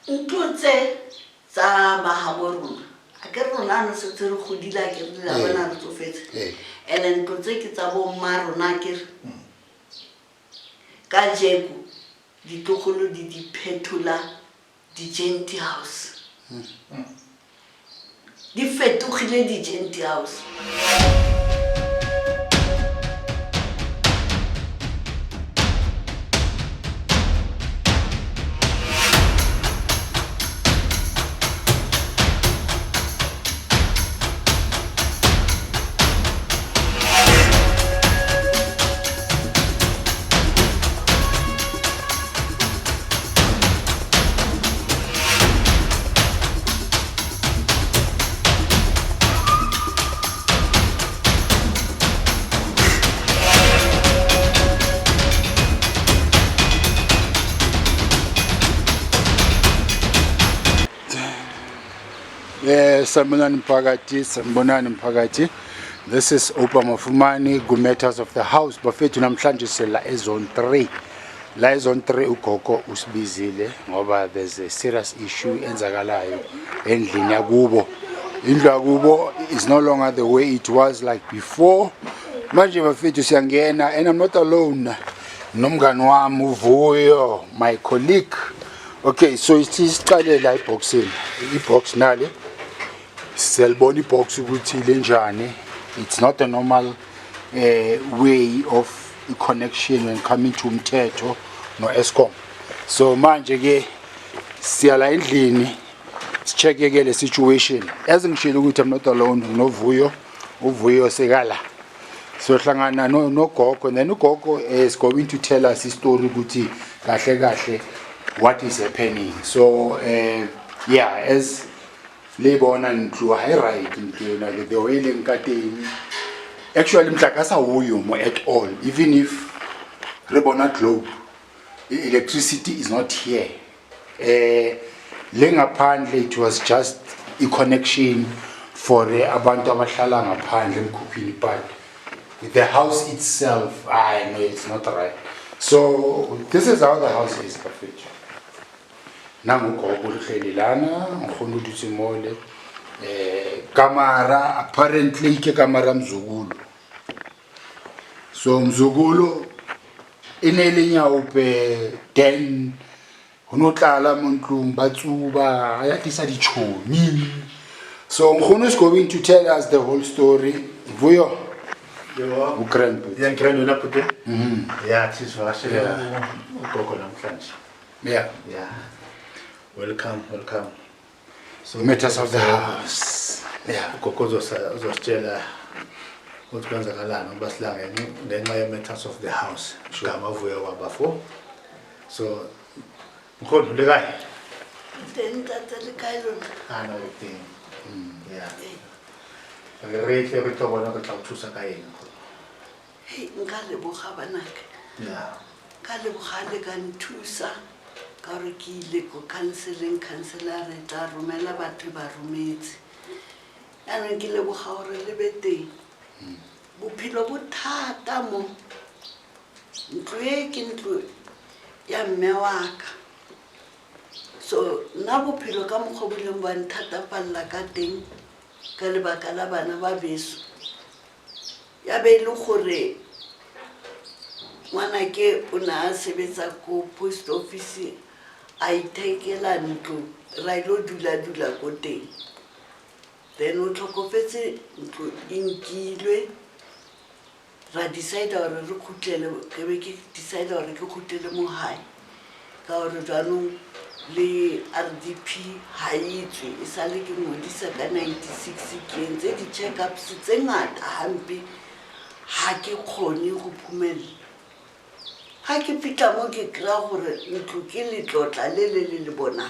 Ntutse tsa ba habo rona. A ke rona no se tsere godila ke re la bona re tsofetse. Ene ntutse ke tsa bo mma rona ke ka jeko ditlogolo di phetola di Genti House. Di fetogile di Genti House. Sanibonani mphakathi. This is Opa Mafumani, Good Matters of the House. Bafethu namhlanje sela ezone 3. La ezone 3 ugogo usibizile ngoba there's a serious issue enzakalayo endlini yakubo. Indlu yakubo is no longer the way it was like before. Manje bafethu siyangena and I'm not alone. Nomngani wami uVuyo, my colleague. Okay, so isiqale la iboxini. Ibox nale selboni box ukuthi lenjani. It's not a normal way of connection when coming to umthetho no Eskom. So manje ke siyala endlini sicheke ke le situation. As ngishilo ukuthi I'm not alone, no uvuyo sekala. So hlangana no gogo, and then ugogo is going to tell us his story ukuthi kahle what is happening. So yeah, as Lebon and True High Right into the oil and cutting. Actually, Mtakasa Woyum at all, even if Rebona Globe electricity is not here. Apparently it was just a connection for Abantu Abashalanga Pan and cooking part. The house itself, I know it's not right. So this is how the house is perfect. Kamara apparently ke kamara mzukulu. So mzukulu inelinya upe den honotlala montlung batsuba ayatisa dichomi. So Mkhono is going to tell us the whole story. Vuyo ukrempe. Yankrenu na puti? Yeah, tis actually ukoko namhlanje. Yeah. Welcome. So Matters of the House. Yeah, ukoko uzositshela ukuthi kwenzakalani basilanga ngenxa ye Matters of the House. Shugama Vuyo wabafo. So Mkhono lekai. Then that's the kind of Ana thing. Yeah. Re to bona go tla thusa ka eng. Hey, ngale boga banaka. Yeah. Ka le bogale ka nthusa ka re ke ile go counseling counselor ta romela batho ba rometse. Ana ke le boga gore le bete. Bophelo bo thata mo. Ntlo e ke ntlo ya mme wa ka. So na bophelo ka mogobuleng ba nthata palla ka teng ka lebaka la bana ba beso. Ya be le gore ngwana ke o na sebetsa ko post office a ithekela ntlo ra ilo dula ko teng. Then o tlhokofetse ntlo inkilwe ra decide gore re khutlele ke be ke decide gore ke khutlele mo hae ka gore jwanong le RDP haitswe e sale ke ngodisa ka 96 ke ntse di check-ups tse ngata hampe ha ke khone go phumela. Ha ke fitla mo ke kra gore ntlo ke le tlotla le bona.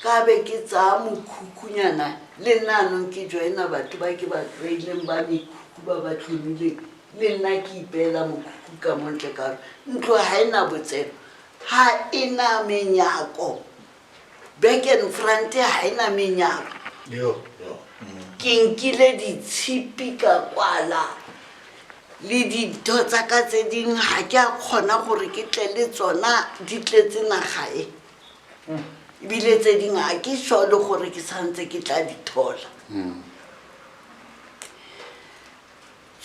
Ka be ke tsa mokhukunyana le nano ke joina batho ba ke ba kreileng ba mekhuku ba tlhomile le nna ke ipela mokhuku ka montle ka ntlo ha ena botseno ha ena menyako back and front ha ena menyako Yo. ke nkile ditshipi ka kwala le ditho tsa ka tse ding ha ke a kgona gore ke tle le tsona di tletse nagae ebile tse dingwe a ke sure le gore ke santse ke tla di thola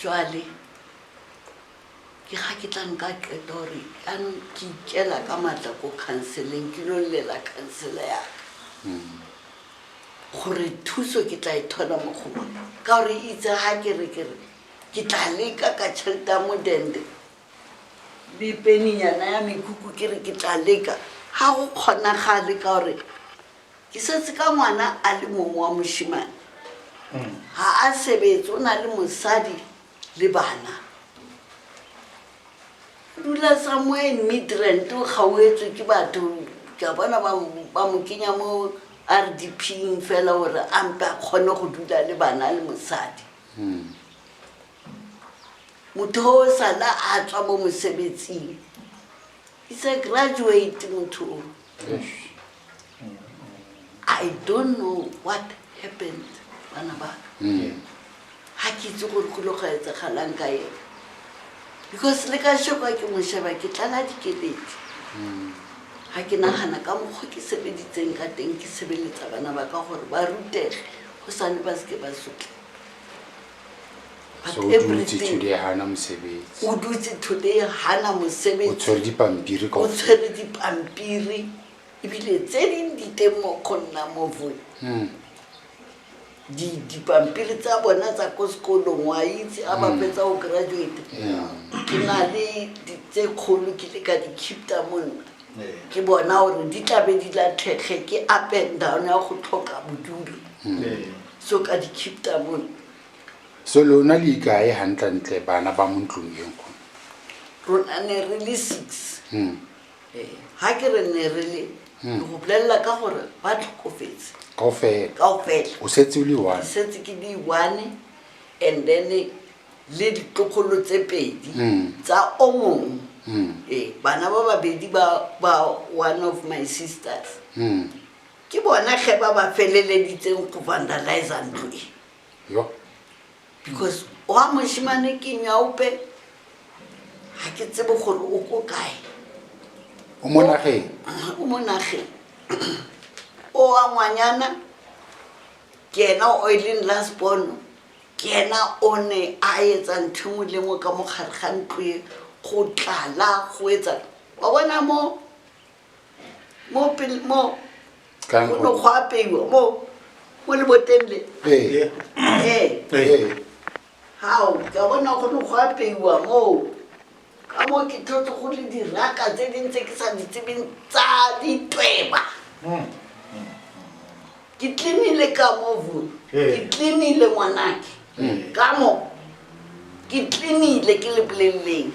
jwale ke ga ke tla nka qeto gore ke ikela ka matla ko counseling ke lo llela counselor ya gore thuso ke tla e thola mo go bona ka gore itse ga ke re ke tla leka ka tšhelete ya modende le peninyana ya mekhukhu ke re ke tla leka ga go kgonagale ka gore ke setse ka ngwana a le mongwe wa moshimane ga a sebetse o na le mosadi le bana dula somewhere in Midrand o kgaoetswe ke batho ka bona ba mo kenya mo RDP fela gore ampe a kgone go dula le bana le mosadi motho o sala a tswa mo mosebetsing is a graduate motho I don't know what happened bana ba ha ke itse gore go lo ga etsagalang ka ena because le ka shoka ke mo sheba ke tlala dikeledi ha ke nagana ka mokgwa ke sebeditseng ka teng ke sebeletsa bana ba ka gore ba rutege go sane ba seke ba sotla so today hana mosebetsi o dutse today hana mosebetsi o tshwere dipampiri ka o tshwere dipampiri ebile tse ding di teng mo kgonna mo voi dipampiri tsa bona tsa ko sekolong wa itse a ba fetsa go graduate ke na le tse kgolo ke le ka di-keepta monna ke bona gore di tlabe di latlhege ke up and down ya go tlhoka bodulo so ka di-keepta monna so lona le ikae hantlentle bana ba mo ntlong eng go rona ne re le 6 ha ke re ne re le go bolelela ka gore ba tlhokofetse kaofela o setse o le one setse ke di one and then le ditlogolo tse pedi tsa o mongwe bana ba babedi ba one of my sisters ke bona ge ba feleleditseng go vandalize ntlo e yo because wa moshimane ke nyaupe ha ke tsebe gore o ko kae o monageng o a ngwanyana ke ena o ileng last born ke ena o ne a etsa ntho mo le mo ka mogare ga ntlo e go tlala go etsa wa bona mo no go apeiwa mo le boteng le hao ka bona go no go apeiwa mo ka mo ke thotse go le diraka tse dintse ke sa di tsebeng tsa ditweba ke tlinile ka mo vu ke tlinile ngwanake ka mo ke tlinile ke le boleleng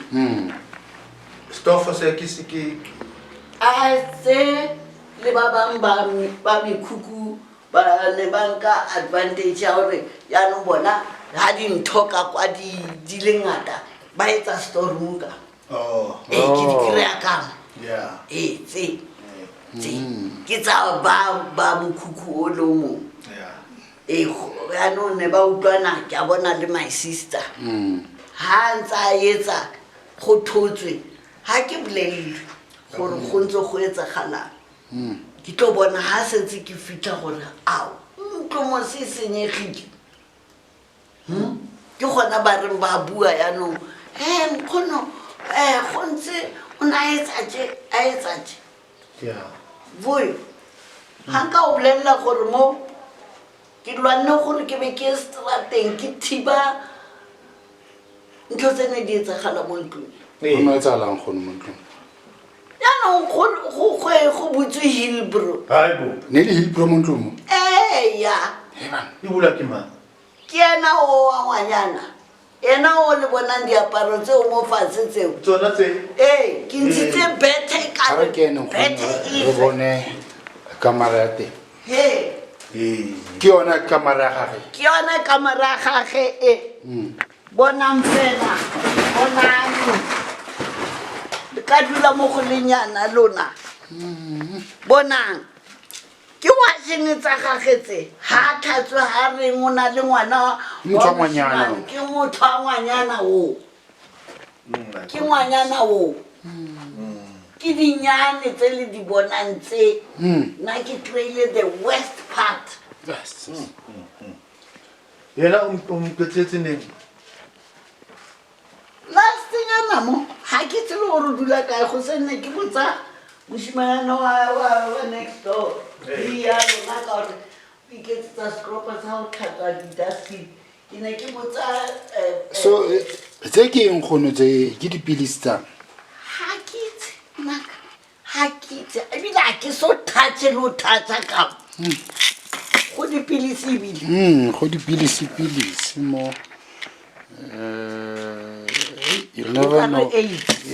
stofo se ke se ke a se le ba bang ba mekhukhu ba ne banka advantage ya gore ya no bona ha di nthoka kwa di le ngata ba etsa storeroom ka ke di kry-a kang tse ke tsa ba mokhukhu o le o mongwe yaanong ne ba utlwana ke a bona le my sister ha ntsa etsa go thotswe ha ke bolelele gore go ntse go etsagalang ke tlo bona ha setse ke fitlha gore ao ntlo mo se senyegile ke gona ba reng ba bua yaanong nkgono go ntse o ne a etsaje voyo ga nka o bolelela gore mo ke lwanne gore ke be ke strateng ke thiba ntho tse ne di etsagala mo ntlong o no etsalang gone mo ntlong yaanong go butswe Hillbrow ne le Hillbrow mo ntlong mo ya e bula ke mang ke ena o wa ngwanyana ena o le bonang diaparo tseo mo fatshe tseo tsona tse ke ntshitse bethe ka re ke ene re bone kamera ya teng ke yona kamera ya gage ke yona kamera ya gage bonang fela bonang le ka dula mo go lenyana lona bonang ke washene tsa gagetse ha tlhatswe ha reng o na le ngwana ke motho wa ngwanyana o ke ngwanyana o ke ke dinyane tse le di bonang tse nna ke kry-ile the west part Yes. yena umqetsetse neng lastingana mo ga ke tsele gore o dula kae go se nne ke botsa moshimanyana wa next door ya lona ka gore o iketsetsa sekropa sa go tlhatswa di-dustbin ke ne ke botsa So tse ke eng kgono tse ke dipilisi tsa ga ke itse naka ga ke itse ebile a ke so thatse le o thatsa ka go dipilisi ebile go dipilisi mo you never know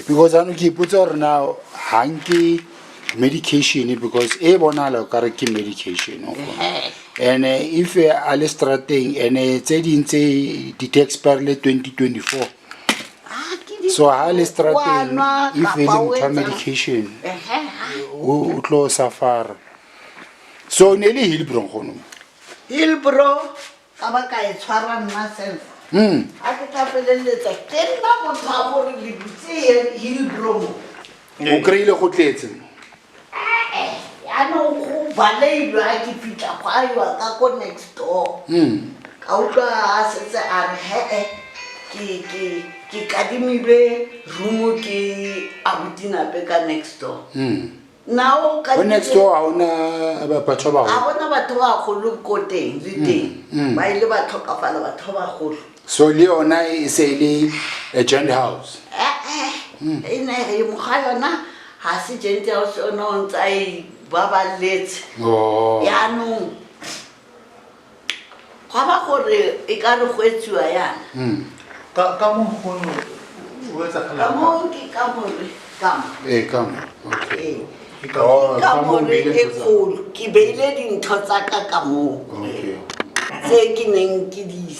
because ano ke ipotsa gore now hanke medication because e bonala o kare ke medication and if a le strateng and tse ding tse di expire le 2024 so ha le strateng if e le motho medication o tlo safara so ne le Hillbrow gono Hillbrow ka ba ka e tshwara nna self a ke tla feleletsa ke nna motho a gore le butse Hillbrow o kry-ile go tletse yaanong go baleilwe a ke fitlha go a iwa ka ko next door ka utlwa a setse a re ke kadimilwe room ke abutinape ka next door now go next door ha ona batho ba a bona batho ba golo ko teng le teng ba ile ba tlhokafala batho ba golo so le yona e se le a giant house ene e mo ga yona ha se giant house ona o ntsa e ba ba letse yaanong ga ba gore e ka re go etsiwa yana ka mo gono o etsa ka kala mo ke ka more ka come okay ka more e kgolo ke beile dintho tsa ka moo tse ke neng ke di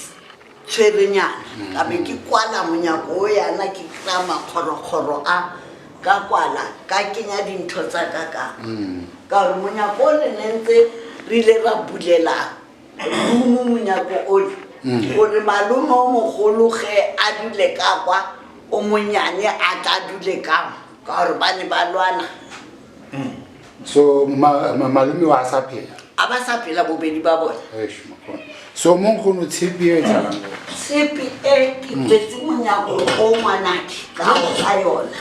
tshwerenyana ka be ke kwala monyako o yana ke kry-a makgorokgoro a ka kwala ka kenya dintho tsa ka gore monyako o le nentse re ile ra bulela rumo monyako ole gore malome o mogolo ge a dule ka kwa o monyane a tla dule ka gore ba ne ba lwana so malome wa sa phela a ba sa phela bobedi ba bone so mo nkgono tshepi e etsalang tshepi e ke tletse monyako o ngwanake ka go ka yona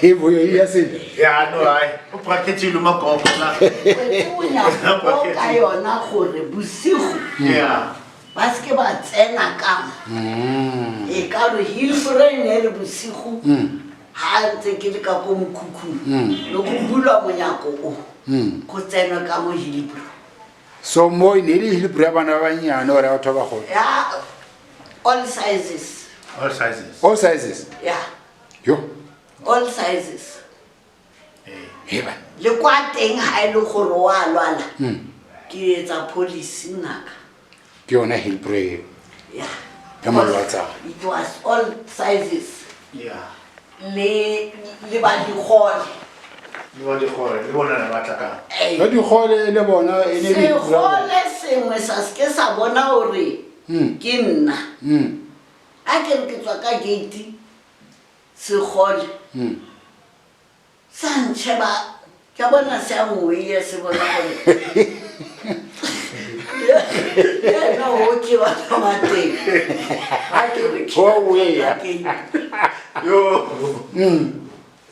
e boyo ya sele ya no ai o bracketile makopo na tletse monyako o ka yona gore bosigo ya ba seke ba tsena ka e ka re Hillbrow ne le bosigo ha ntse ke le ka ko mokhukhung le go bulwa monyako o go tsenwa ka mo Hillbrow so mo ne le Hillbrow ya bana ba banyane ore batho ba go ya all sizes all sizes yeah yo all sizes heba le kwa teng ha ile gore wa lwala ke etsa policy naka ke yona Hillbrow yeah ya malwatsa it was all sizes ya le ba di gole le bona na batla ka ba di gole le bona e ne se gole sengwe sa ske sa bona hore ke nna a ke re ke tswa ka gate se gole sa ntšheba ke bona se a moye se bona gore yena o ke ba thoma teng a ke re ke yo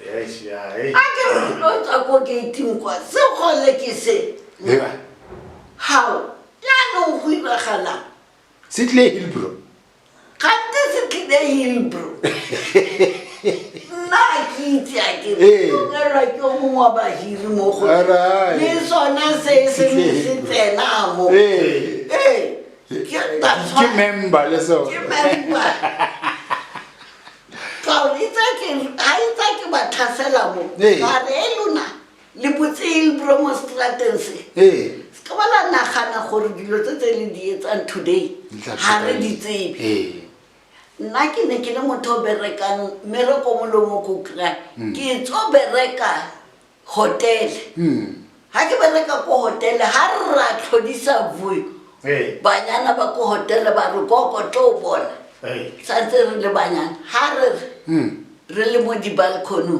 yes ya a ke re lo tswa ko gate-ing kwa se gole ke se heba how yaanong go iragalang se tle Hillbrow kante se tlile Hillbrow nna ke itse a ke tlogelwa ke o mongwe wa bahiri mo go le sona se se tsena mo ke member le so ke member ka o itse ke ba thasela mo ka re lona le botse Hillbrow mo strateng se ka ba la nagana gore dilo tse le di etsang today ha re di tsebe nna ke ne ke le motho o berekang mmereko molomo ko kry-a ke tso bereka hotele ha ke bereka ko hotele ha re ra tlhodisa vui banyana ba ko hotele ba re koko tlo bona santse re le banyana ha re le mo di balcony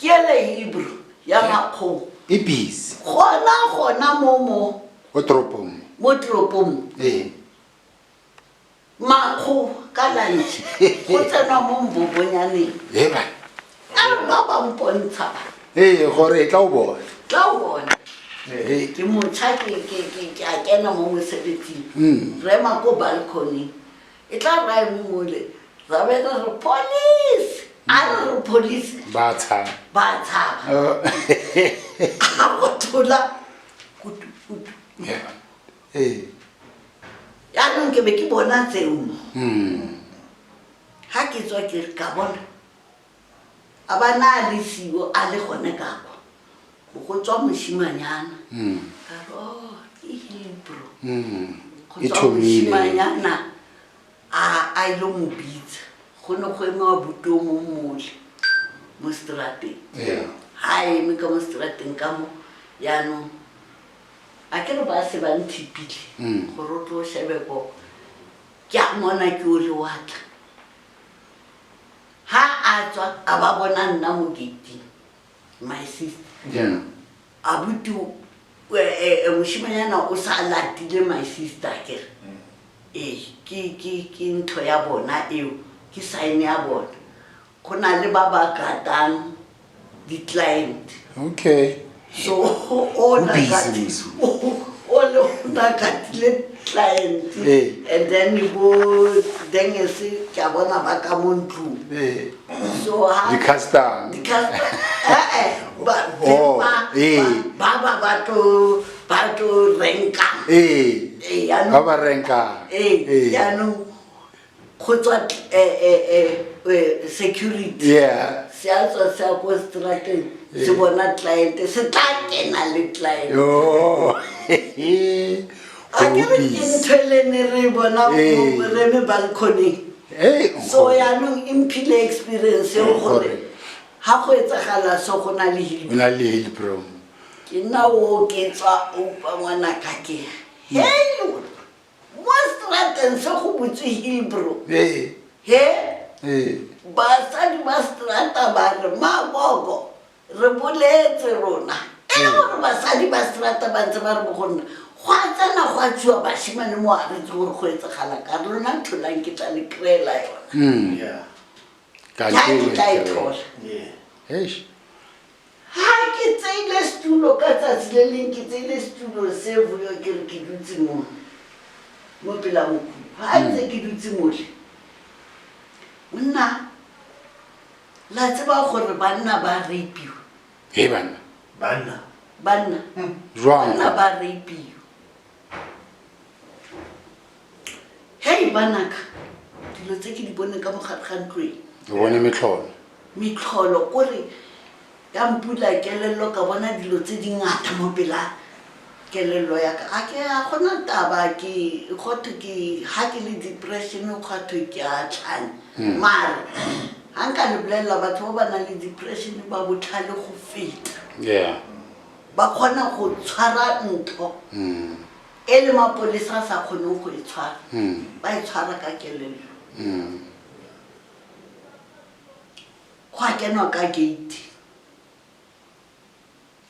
ke ele Hebrew ya makgo e busy gona mo o tropong toropong makgo ka lunch go tsena mo mbobonyaneng ba a ba mpontsha gore e tla o bona tla o bona ke motšha ke a kena mo mosebetsing rema ko balcony e tla raya mo mole ra be re police a re police ba tshaba a go thola kutu yaanong ke be ke bona tseo ha ke tswa ke ka bona a ba na le siwo a le gone ka kwa go tswa moshimanyana ka re ke Hebrew go tswa moshimanyana a ile mo bitsa go ne go ema buto mo mole mo strateng ha eme ka mo strateng ka mo yaanong a ke re ba se ba nthipile gore o tlo shebe ko ke a mona ke o le watla ha a tswa a ba bona nna mo gating my sister abuti moshimanyana o sa latile my sister ke ke ntho ya bona eo ke sign ya bona go na le ba ba gatang di-client okay so o na katile client and then dengese ke a bona ba ka mo ntlong so di-custom ba tlo renka ba ba renka yaanong go tswa security se a tswa se a ko strateng se bona client se tla kena le client a ke re ke ntho e lene re bona re me balcony so yaanong imphile experience eo gore ha go etsagala so go na le Hebrew ke nna o ke tswa opa ngwana ka ke hey mo strateng se go botse Hebrew basadi ba strata ba re magogo re boletse rona e le gore basadi ba strata ba ntse ba re bogonna go a tsena go a tswiwa bashimane mo a retse gore go etsagala ka re lona tholang ke tla le kry-ela yona ke tla e thola ha ke tseile setulo ka tsatsi le leng ke tseile setulo se voyo ke re ke dutse mo pela mokhudu ha ntse ke dutse mole monna la tseba gore banna ba rapiwa banna ba rapiwa hei banaka dilo tse ke di bone ka mogare ga ntlweng o bone metlholo kore ya mpula kelello ka bona dilo tse di ngata mo pela kelello ya ka a ke a gona taba ke gotho ke ha ke le depression gotho ke a tlhane mara ha nka le bolela batho ba na le depression ba botlhale go feta ba kgona go tshwara ntho e le mapolesa a sa kgoneng go e tshwara ba e tshwara ka kelello go a kenwa ka gate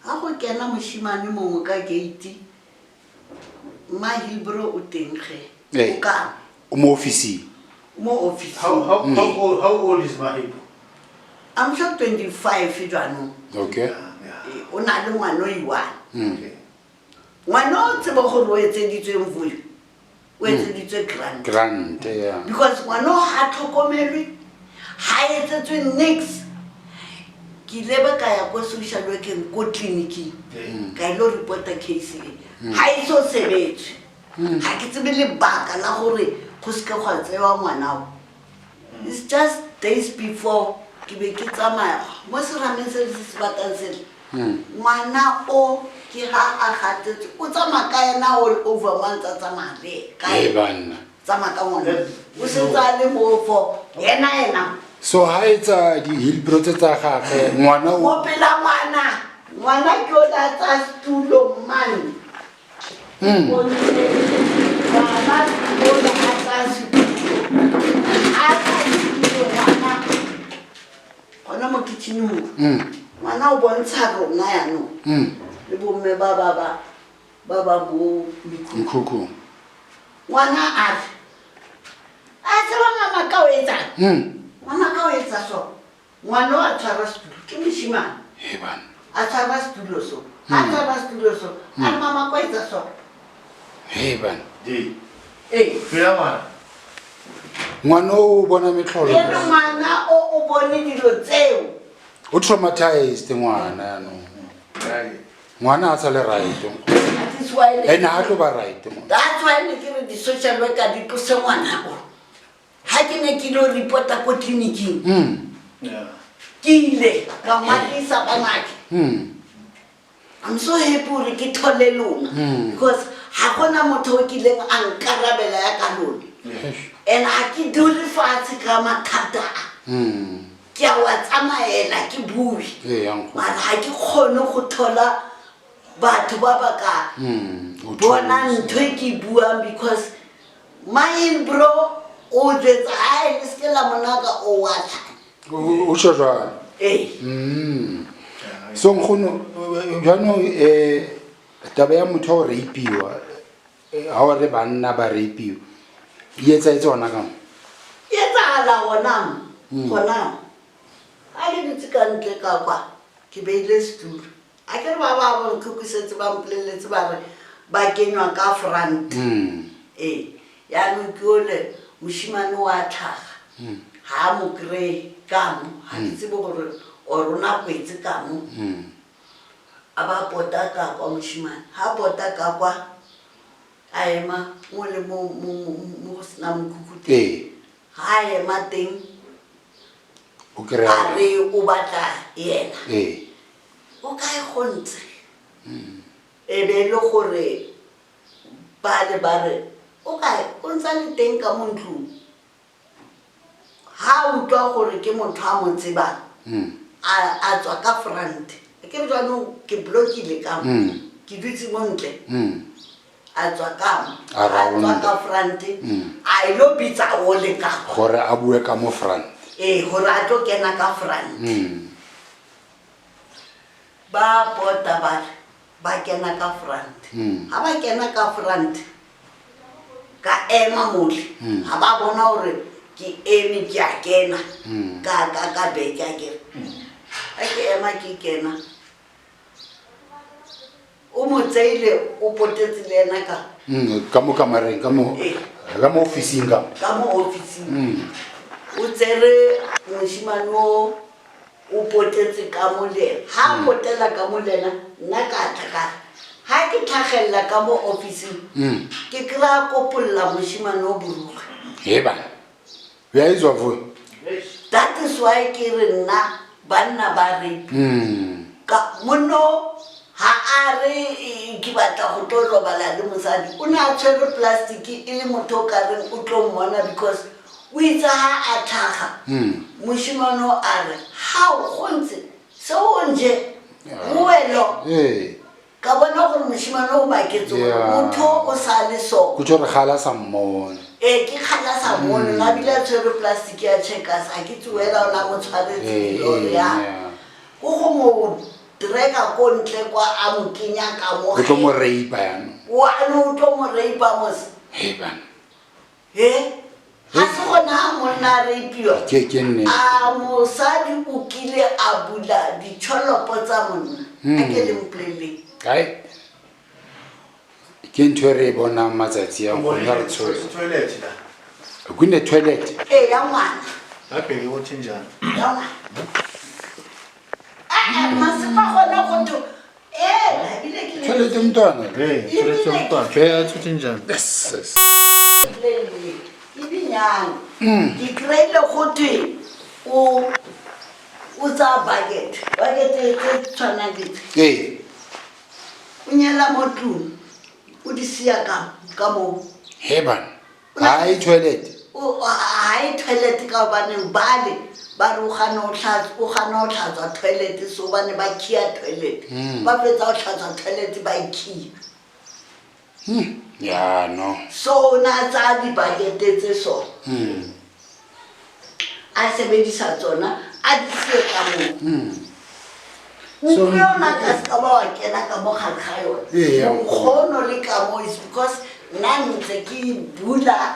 ha go kena moshimane mongwe ka gate ma Hebrew o teng ge o ka mo office How old is Mahib? I'm sure 25 jwanong okay o na le ngwana o iwane ngwana o tseba gore o etseditswe mvuyo o etseditswe grant because ngwana o ha tlhokomelwe ha etsetswe nix ke leba ka ya ko social worker ko clinic ka ilo reporta case ha iso sebetse ha ke tsebe le baka la gore go se ka go tsewa ngwana o it's just days before ke be ke tsamaya mo serameng se se batang sele ngwana o ke ha a gatetse o tsamaya ka ena all over mantsa tsamaya ka banna tsamaya ka ngwana o se tsa le mo for yena so ha etsa di Hebrew tsa gagwe ngwana o mo pela ngwana ke o la tsa stulo man gona mo kitchen mo ngwana o bontsha rona yaanong le bomme ba mo Mkhukhu. ngwana a re a tseba mama ka o etsang mama ka o etsa so ngwana o a tshwara setulo ke moshimane a tshwara setulo so a tshwara setulo so a re mama ka o etsa so Ngwana o bona metlholo. ke re ngwana o bone dilo tseo O traumatized ngwana yaanong. Ngwana a sa le right. that's why And ha tlo ba right. that's why ne ke re di-social worker di tlose ngwana o ha ke ne ke lo reporta ko tleliniking ke ile ka matisa banake I'm so happy gore ke thole lona because ha gona motho o kileng a nkarabela ya ka lona and ha ke dule fatshe ka mathata ke a wa tsamaela ke bue mara ha ke kgone go thola batho ba ba ka bona ntho e ke buang because my bro o jetsa a le se la monaka o watla O tshwa. So nkgono jaanong taba ya motho o rapiwa ha o re banna ba rapiwa e etsa tsona ka e tsala gona a ke ditse ka ntle ka kwa ke beile stool a ke re ba nkukisetse ba mpoleletse ba re ba kenywa ka front yaanong ke ole moshimane wa tlhaga ha mo kry kamo ha ke tsebe gore o rona kwetse kamo a ba pota ka kwa moshimane ha pota ka kwa a ema mo le mo go sena mokhukhu teng ha ema teng o kry a re o batla yena o ka e gontse e be le gore ba re o kae o ntse le teng ka mo ntlong ha o utlwa gore ke motho a mo tsebang a tswa ka front ke re jaanong ke blockile ka mo ke dutse mo ntle a tswa ka front a ilo bitsa o le ka gore a bue ka mo front gore a tlo kena ka front ba pota ba kena ka front ha ba kena ka front ka ema mole ha ba bona gore ke eme ke a kena ka beke a kere a ke ema ke kena o mo tseile o potetse le ena ka mo kamareng ka mo officing ka mo officing o tsere moshimane o potetse ka mo lena ha potela ka mo lena nna ka tlhaka ha ke tlhagella ka mo officing ke kra kopolla moshimane o buruga ya izwa vo that is why ke re nna banna ba re ka mono ha a re ke batla go tlo robala le mosadi o ne a tshwere plastic e le motho o ka reng o tlo mmona because o itse ha a tlhaga moshimane a re ha o gontse se o nje buelo ka bona gore moshimane o maketse motho o sa le so go tshwere gala sa mmone ke kgala sa mmone nga bila tshwere plastic ya checkers a ke tsuela ona mo tshwaretse lore ya go go mo drega ko ntle kwa a mo kenya ka mo o tlo mo reipa yana wa no tlo mo reipa mos ha se gona monna reipiwa ke nne a mosadi o kile a bula ditsholopo tsa monna a ke le mpolele kai ke ntho re bona matsatsi ya go nna re tshosa toilet la go ne toilet ya ngwana hape ke o thinjana ya ngwana masipa gona go to bile ke toilet mntwana toilet mntwana ke thinjana ibinyana ke kreile go thwe o tsa bucket e tshwana dite o nyela mo tlong o di sia ka mo ha toilet ha toilet ka baneng bale ba re o gana o tlhatswa toilet so bane ba khia toilet ba fetsa o tlhatswa toilet ba ikhia no so na tsa di bucket tse so a sebedisa tsona a di sie ka mo ntlo yona ka se ka ba wa kena ka mo gare ga Ee, yone mokgono le ka mo is because nna ntse ke bula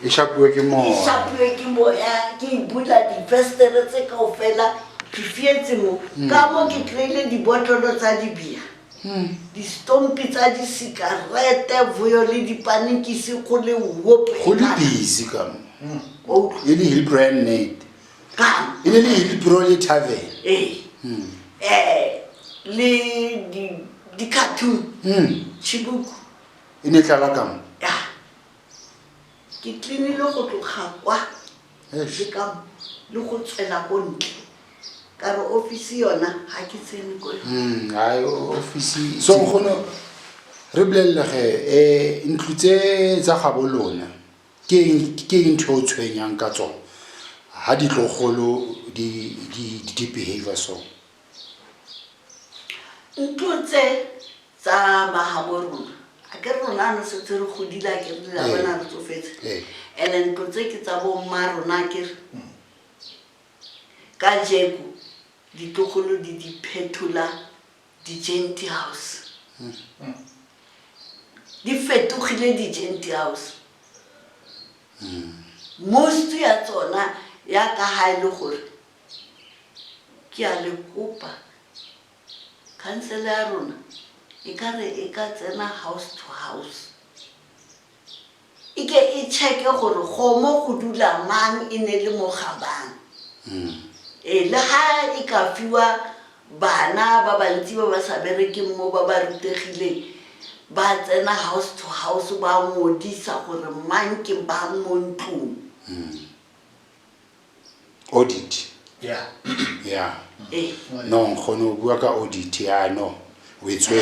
e shapuwe ke ke moya shapuwe ke moya ke bula difestere tse kaofela ke fietse mo ka mo ke kry-ile dibotlolo tsa dibia distompi tsa disikarete voyo le dipanikisi go le wope go le busy ka mo ka e le hill brand net e ne le hill pro le tavern le di-cartoon chibuku e ne tlala ka mo ya ke cleanile go tloga kwa le ka le go tswela ko ntle ka re office yona ga ke tsene ko hayi office so gono re bolelege ntlo tse tsa gabo lona ke ntho o tshwenyang ka tsona ha ditlogolo di behavior so ntlo tse tsa bagabo rona a ke re rona no setse re godile a ke re la bona re tsofetse and ntlo tse ke tsa bomma rona ke re ka jeko ditlogolo di phetola di-genty house di fetogile di-genty house most ya tsona ya ka ha ile gore ke a le kopa councilor ya rona e ka re e ka tsena house to house e ke e check gore gomo go dula mang e ne le mo gabang le ha e ka fiwa bana ba bantsi ba ba sa berekeng mo ba ba rutegileng ba tsena house to house ba ngodisa gore mang ke bang mo ntlong audit Yeah. no nkgono o bua ka audit ya no o etswe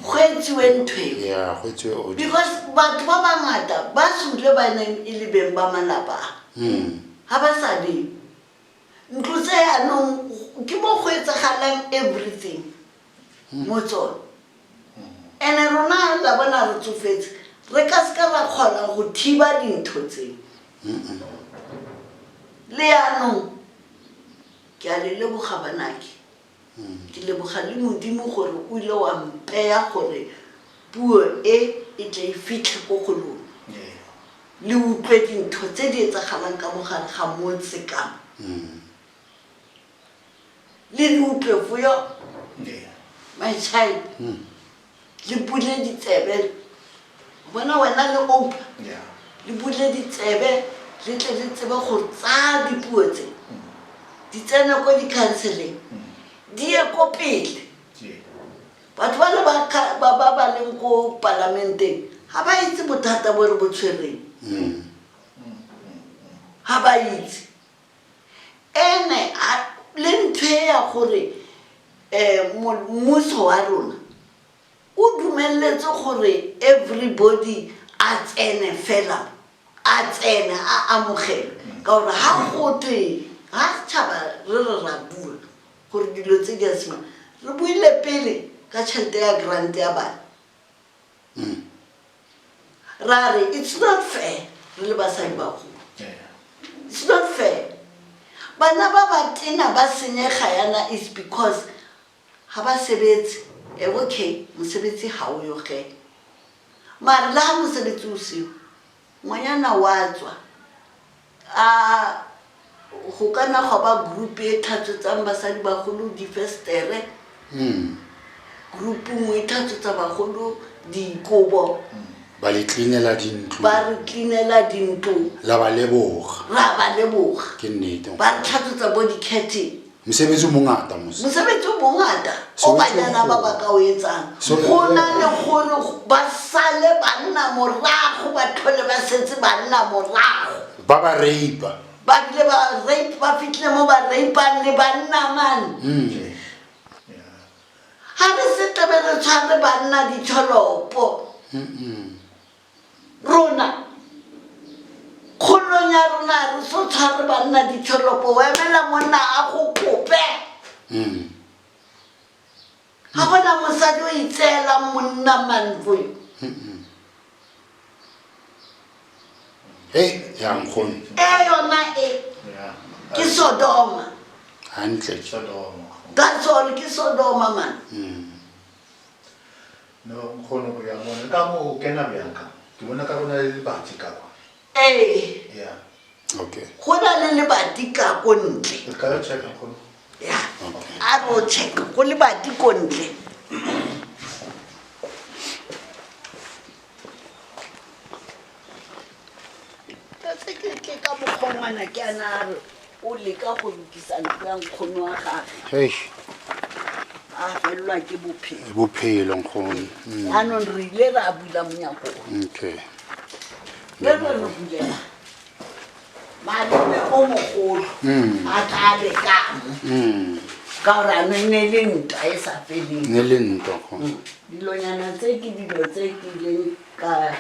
go etsiwe ntho ya go etswe audit because batho ba bangata ba sule ba neng e le beng ba malapa ha ba sa le ntlo tse yanong ke mo go etsagalang everything mo tsone ene rona la bona re tsofetse re ka se ka ra kgona go thiba dintho tseo le yanong ke a le leboga banake ke leboga le modimo gore o ile wa mpeya gore puo e tle e fitlhe ko go lona le utlwe dintho tse di etsagalang ka mogare ga motse kamo le di utlwe voyo my child le bule ditsebe bona wena le opa le bule ditsebe le tle le tsebe go tsa dipuo tse di tsene ko di-counseling di ye ko pele batho ba le ba leng ko palamenteng ga ba itse bothata bo re bo tshwereng ga ba itse ene le ntho e ya gore mmuso wa rona o dumeletse gore everybody a tsene fela a tsene a amogele ka gore ga gotwe ga setšhaba re re ra bua gore dilo tse di a simana re buile pele ka tšhelete ya grant ya bana ra re it's not fair re le basadi bagolo it's not fair bana ba ba tena ba senyega yana is because ga ba sebetse okay mosebetsi ga o yo ge mare le ga mosebetsi o seo ngwanyana wa tswa go kana ga ba group e thatsotsang basadi bagolo difestere group nngwe e thatsotsa bagolo dikobo ba le cleanela dintlo ba re cleanela dintlo la ba leboga ra ba leboga ke nnete ba re thatsotsa bo di-catting mosebetsi o mongata mosebetsi o bongata o banyana ba ba ka o etsang go na le gore ba sale banna morago ba tlhole ba setse banna morago ba ba reipa ba bile ba rape ba fitlhile mo ba rapeang le banna man ga re setebe re tshware banna ditšholopo rona kgolong ya rona re so tshware banna ditšholopo o emela monna a go kope ga gona mosadi o itseela monna manfoyo ya nkgono yona e ke Sodoma hantle Sodoma. that's all ke Sodoma man No nkgono go ya mona ka mo kena bjaka ke bona ka rona le lebati ka kwa yeah okay go na le lebati ka ko ntle ka yo check nkgono ya a go check go lebati ko ntle tse ke ka mokgongwana ke ana re o leka go lokisa ntlo ya nkgono wa gage hey a felelwa ke bophelo bophelo nkgono anong re ile ra bula monyako okay le re re bulela malome o mogolo a tla lekamo ka gore ano e ne le ntwa e sa feleng ne le ntwa nkgono dilonyana tse ke dilo tse ke ileng ka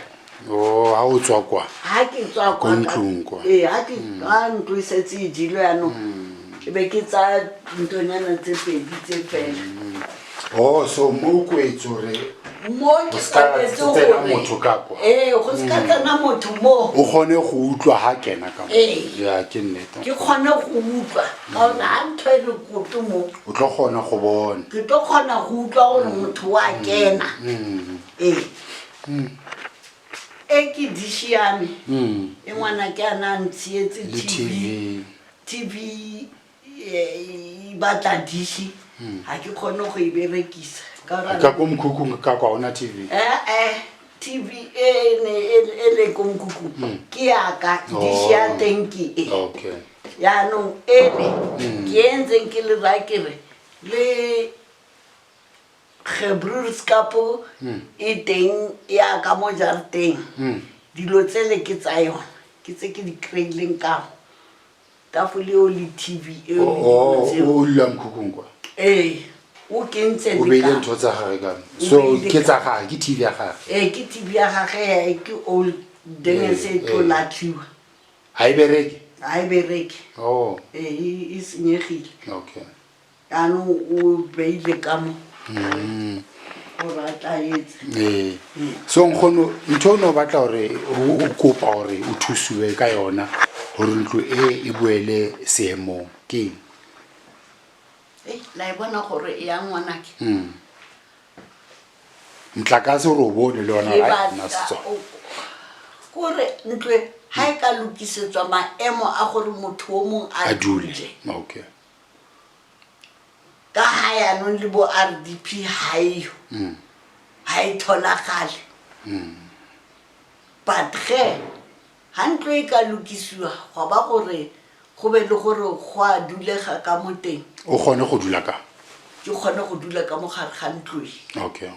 oh ha o tswa kwa ha ke tswa Ko ntlong kwa. ha ntlo e setse e dilo yanong e be ke tsa ntonyana tse pedi tse fela oh so mo kwetso re mo ke tshwanetse tsena gore motho ka kwa go se ka tsena motho mo o kgone go utlwa ha kena ka mo ya ke nnete ke kgone go utlwa ka gore ha ntho e re koto mo o tlo kgona go bona ke tlo kgona go utlwa gore motho wa kena ke dishi yame e ngwana ke ana ntsietse le TV TV e batla dishi ha ke kgone go e berekisa ka ko mkhukhung ka kwa ona TV TV e le ko mkhukhung ke yaka dishi ya teng ke e okay yaanong ebe ke entseng ke le ra ke re le Hebrews kapo e teng ya ka mo jarateng dilo tsele ke tsa yona ke tse ke di kreileng ka tafole o le TV e o la mkhukhung kwa o kentse o beile ntho tsa gage ka so ke tsa gage ke TV ya gage ke TV ya gage ke old denge se tlo latliwa ha e bereke ha e bereke e senyegile okay yaanong o beile ka mo gore a tla etse so nkgono ntho no batla gore o kopa gore o thusiwe ka yona gore ntlo e boele seemong ke la e bona gore e ya ngwanake motlakase gore o bone le yona right na setso kore ntlo ha e ka lokisetswa maemo a gore motho o mong a dule okay ka ha yanong le bo RDP ha eyo ha e tholagale but ge ha ntlo e ka lokisiwa go ba gore go be le gore go a dulega ka mo teng o kgone go dula ka ke kgone go dula ka mo gare ga ntlo okay